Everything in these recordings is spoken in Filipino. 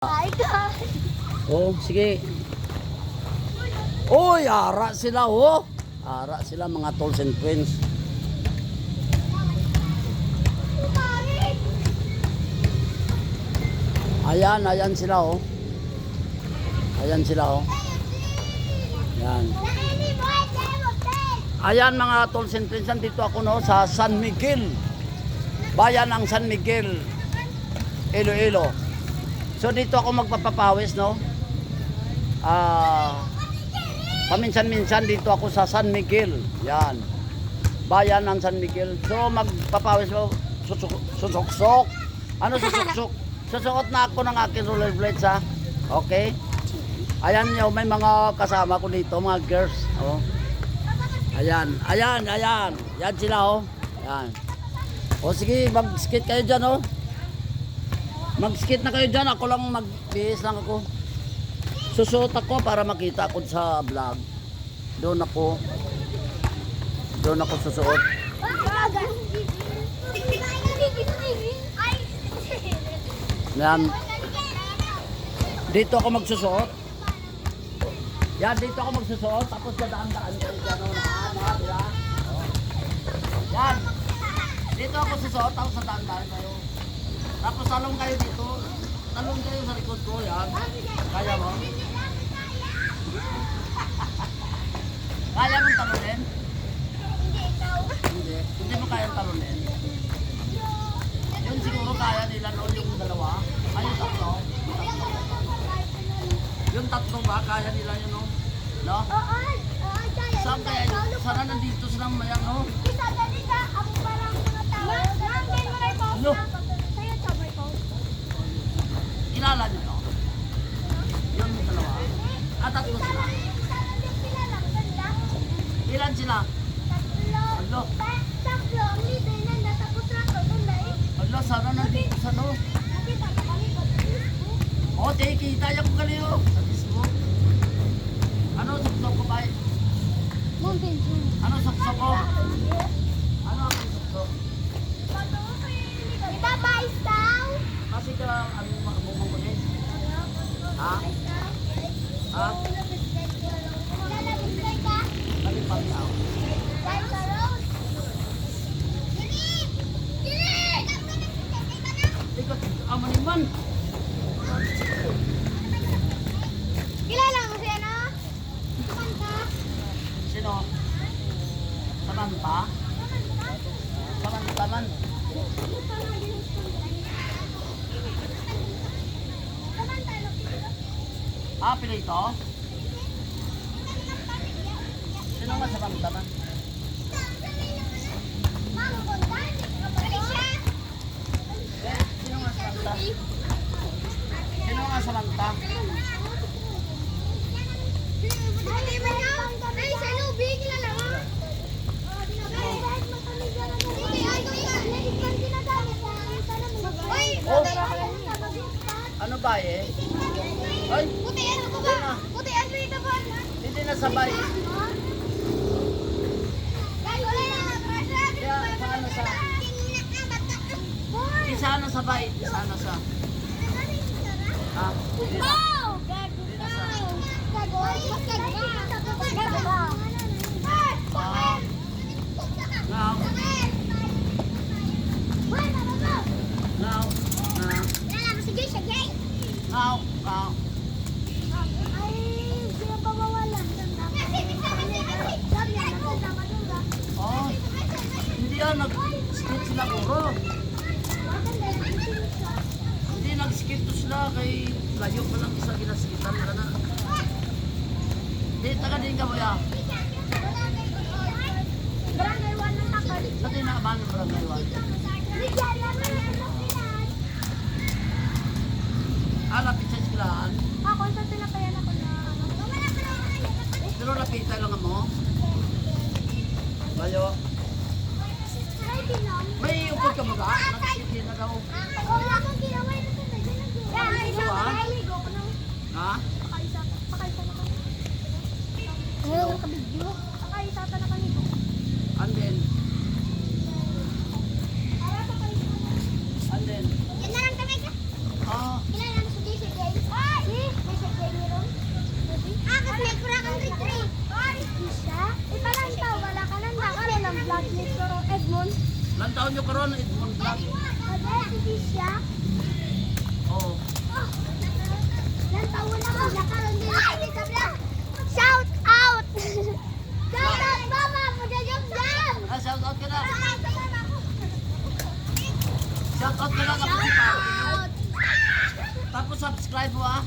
Hi guys! Oh, sige. Oy, ara sila oh. Ara sila mga tolls and twins. Ayan sila oh. Ayan sila oh. Ayan. Ayan mga tolls and twins, dito ako no sa San Miguel. Bayan ng San Miguel, Iloilo. So dito ako magpapapawis no. Paminsan-minsan dito ako sa San Miguel. Yan. Bayan ng San Miguel. So magpapawis ako susok-sok. Ano susok-sok? Susukot na ako ng aking rollerblades ha. Okay? Ayan nyo, may mga kasama ko dito, mga girls. Oh. Ayan. Yan sila oh. Ayan. O sige, mag-skate kayo dyan oh. Mag-skate na kayo dyan. Ako lang mag-bihis lang ako. Susuot ako para makita ako sa vlog. Doon ako susuot. Yan. Dito ako magsusuot. Yan, dito ako magsusuot. Tapos dadaan-daan kayo dyan. Yan. Dito ako susuot. Tapos dadaan-daan kayo. Tapos talong kayo dito. Talong kayo sa likod ko. Yan. Kaya mo? Kaya mong talunin? Hindi mo kayang talunin. Yun siguro kaya nila noon yung dalawa. Ay, yung tatlo. Yung tatlo ba? Kaya nila yun no? No? Saan kaya yun? Sana nandito silang mayang no? Ano? Kilala nyo no? Yung dalawa. Tatlo sila. Ilan sila? Alo. Alo, sana nandito sa no? O, kita niya ko kaliyo. Sa Facebook. Ano, suksok ko ba? Ano, suksok ko? Ano ang suksok? Kasi ka, ano, makabumukunin? Ha? Ha? Nalipag na ako. Ikot, amaniman. Kilala ko si ano? Samantha. Sino? Samantha? Samantha man. Pila ito? Sino nga Samantha man? Sino nga Samantha? Sino nga Samantha? Ay, sa Lubi, kilala mo? Ano ba eh? Ay, Puti, ano ko ba? Puti, ano ito ba? hindi na sabay. Kaya paano sa... Isa na sabay, isa na sa... Ha? Hindi na. Hindi na sa... Now, now. Oh, hindi yan, nag-skate sila puro. Hindi, nag-skate to sila kay layo pa lang isa ginaskitan ka na. Hindi, taga din ka mo ya. Sa tinaaban ng barangay 1. Lapit sa eskwelahan. Ako, isa sila kaya na ko na. Pero lapitan lang mo. Bayo. May upod ka ba ba? Nag-skate na daw. Wala akong ginawa ito sa Ha? Pakaisa na kami. Ngayon ka video. Pakaisa na kami. And then? And then? Yan na lang kami ka. Ah, Kilala mo sa JCJ? Tawag nyo karon Edmond Vlog. Ate, si siya. Oo. Ilan taon na mo, nakaroon din kami sa vlog. Shout out! Shout out, mama! Magagam jam! Shout out ka na. Shout Shout out ka na tapos pa. out! Tapos subscribe mo ah.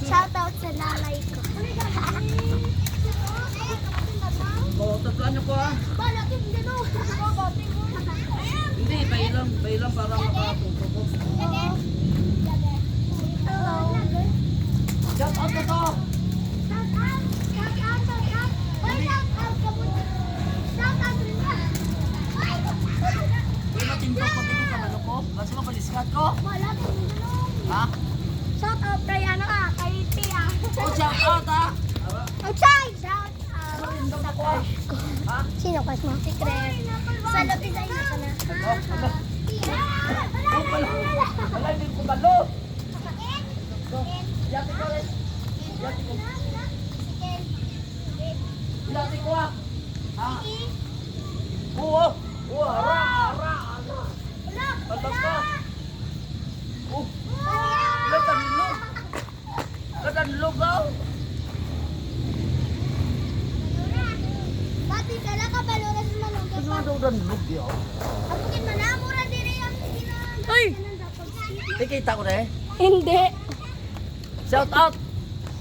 Shout out sa nanay ko. Oo, tatuan nyo ko ah. Balakin din o. Hindi, pailang para makatuto ko. Hello. Shout out na to. Shout out! Shout out! Shout out! Oy, shout out ka muna. Shout out rin ka. Hindi mo timbang pag ito kabalo ko. Kasi mo paliskat ko. Balakin din o. Ha? Shout out kay ano ka, kay Tia. Oh, shout out ha. Outside! Shout out! Sa crush ko. Ha? Sino crush mo? Si Chris. Sa lobby sa inyo ka na. Oh, pala. Wala, hindi ko balo. Yati ko rin. Yati ko. Yati ko ah. Ha? Oo. Oo, hara. Alam ka. Oh, kadanlog. Kadanlog daw. Pati sala ka balura sa manong. Ano daw danlog yaw? Ako kin manamura dire ang Ay! Tikita ko na eh. Hindi. Shout out.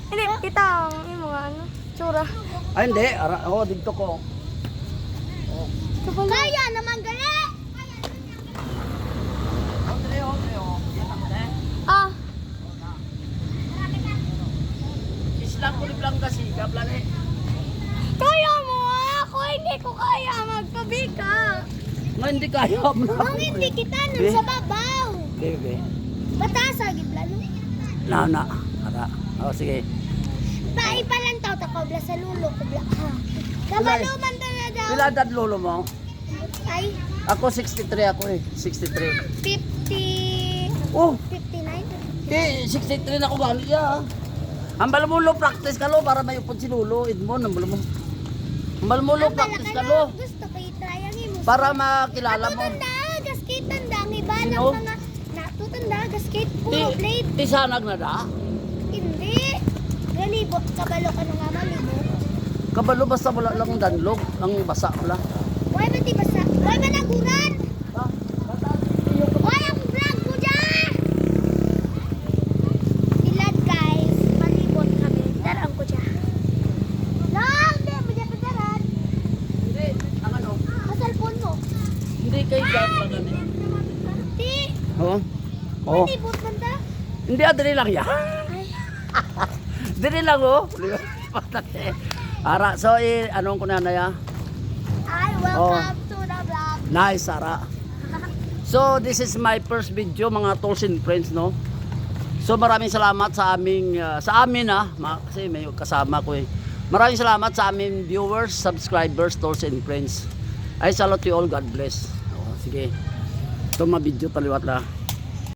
Hindi, kita ang imo ano, tsura. Ay hindi, dito ko. Kaya naman gali. Andre. Yan ako na eh. Ah, Islang kulib lang kasi, kablan eh. kaya mo ako hindi ko kaya magpabika. Nga hindi kaya mo na. Ang hindi kita nun sa babaw. Bebe. Batasa giblano. Na. Ara. O sige. Paipalantaw ta ko bla sa lulo ko bla. Ha. Kabalo man ta na daw. Pila edad lolo mo? Ay, Ako 63 ako eh. 63. 50 Oh, 59. 63 na ako gani ya. Ang balmulo practice ka lo para may upod si Lolo Edmond ang balmulo. Ang balmulo practice ka lo Gusto ko i-try ang imo. para makilala mo. Natutanda, gasket tanda ang iba ng Sino? mga natutanda, gasket Ti puro blade. ti sanag na da. Hindi. Galibot, kabalo ka nung nga malibot. Kabalo basta wala lang danlog, ang basa wala. Why ba ti basa? Why ba naguran? Ha? Why ang vlog ko dyan? Bilad guys, malibot kami. Darang ko dyan. Lang, di mo dyan padaran. Hindi, ang ano? Masalpon mo. Hindi kay Jan lang gani. Di, Oh. Oh. malibot man ta. Hindi adri lang ya. Ay, Dili lang oh. Ara, so anong ko na ya? ay, welcome to the vlog. Nice, Sara. So, this is my first video mga tools and friends, no? So, maraming salamat sa aming, kasi may kasama ko eh. Maraming salamat sa aming viewers, subscribers, tools and friends. I salute you all, God bless. Oh, sige. Ito mga video taliwat lang.